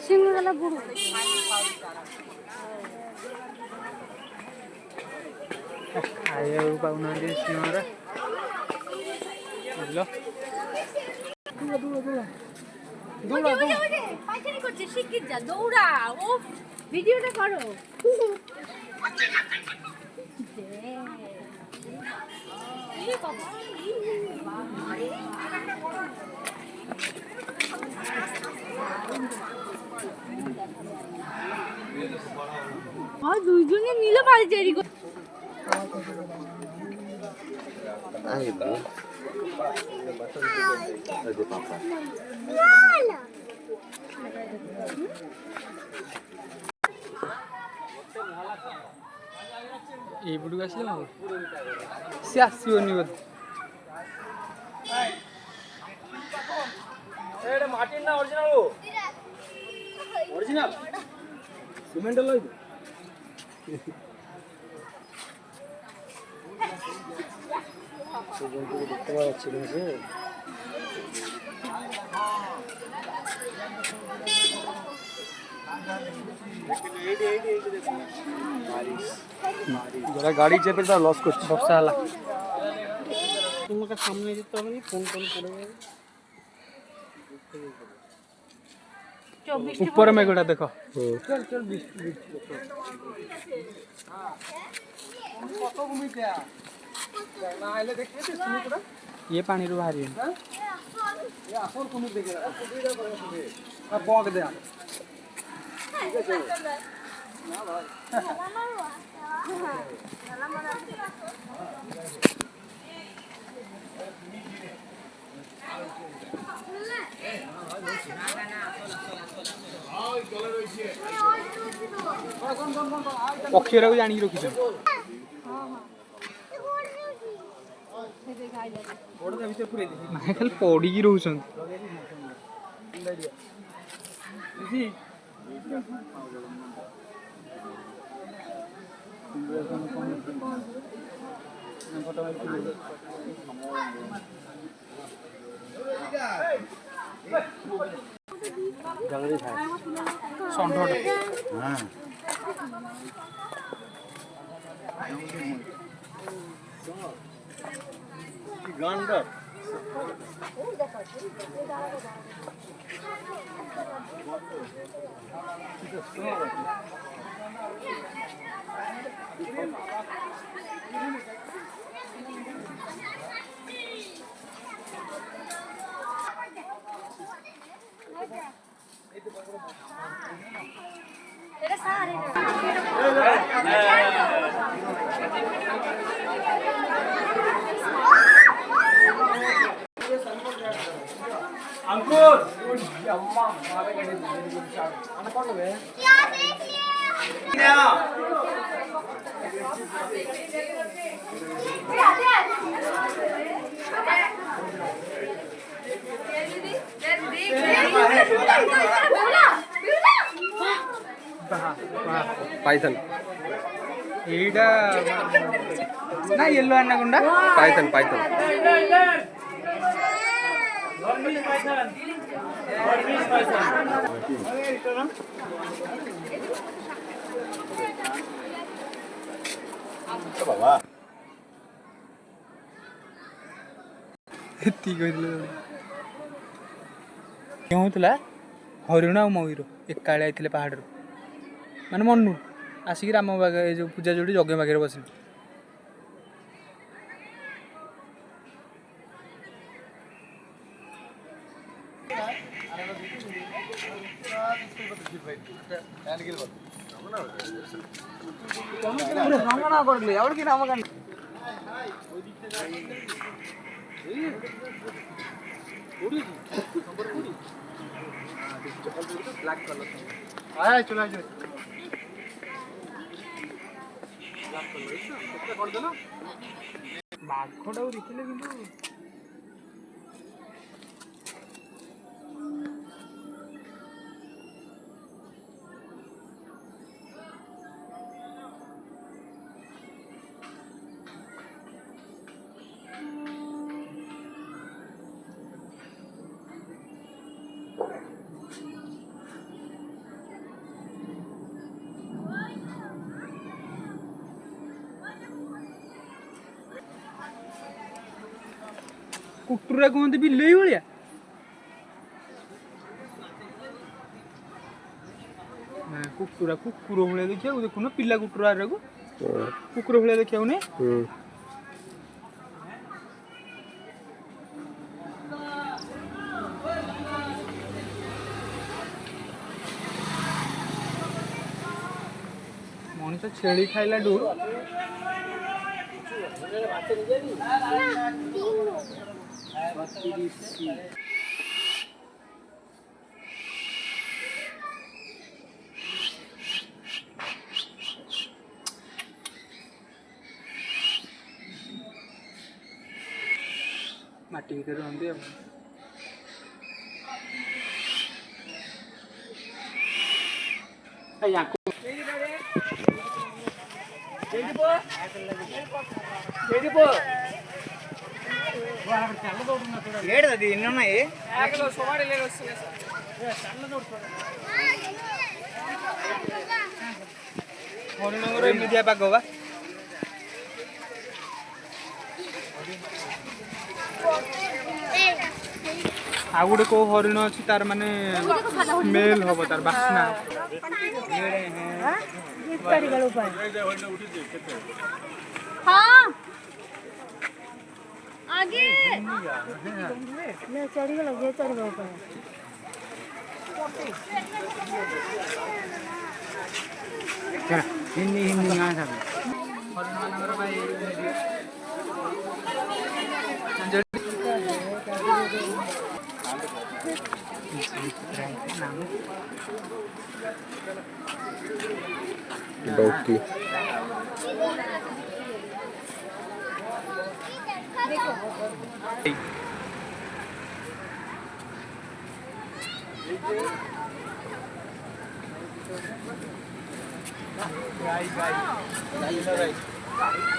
सिंगला बुड़ू आया पाऊना सिंहरा बुझल दौड़ा ओ ভিডিওটা করো আর দুইজনে মিলে বাড়ি তৈরি করে আইবো আরে পাপা এইপটକୁ ଆସିଲେ ହବ ସେ ଆସିବନି ବୋଧେ ଏଇଟା ମାଟି ନା ଅରିଜିନାଲ ଅରିଜିନାଲ ସିମେଣ୍ଟ ଲଇବ ସେ ଜନ୍ତୁ ଦେଖିବା ଅଛି ସେ जरा गाड़ी चेपे तो लॉस कर बक्सा हला तुमका सामने जेते হবে ফোন কল করে ऊपर में गोटा देखो चल चल 20 हां फोटो घूमी क्या ना आइले देखिए सुनो पूरा ये पानी रो बाहर है ये आफर कोनी देखे सुविधा करे सुबे आ बॉग दे ठीक है ना भाई पक्षीरा को जानी रखी खाली पड़ी रोचन गांडा तेरे सारे अंकुर अम्मा मारे गए अन कौन है क्या देखिए पाइथन एटा ना येलो अन्नगुंडा पाइथन पाइथन बाबा होता हरिण आ मयूर एकाड़े आते पहाड़ माने मनु आसिक राम बाग जो पूजा जोड़ी जगे बागे बस ब्लैक कलर आया चला जा ब्लैक कलर केते कर देलो बाघटा देखिले किंतु କୁଟୁରା କୁହନ୍ତି ବିଲେଇ ଭଳିଆ। କୁକୁର ଭଳିଆ ଦେଖିବାକୁ ଦେଖୁନ ପିଲା କୁକୁର ଆକୁ କୁକୁର ଭଳିଆ ଦେଖିବାକୁ ନାଇଁ। ମଣିଷ ଛେଳି ଖାଇଲାଠୁ ମାଟି ଭିତରେ ରହନ୍ତି ଆଉ। ହରିଣଙ୍କର ଏମିତିଆ ପାଗ ବା। ଆଉ ଗୋଟେ କୋଉ ହରିଣ ଅଛି ତାର ମାନେ ସ୍ମେଲ ହବ ତାର ବାସ୍ନା। हाँ आगे डॉकी गाय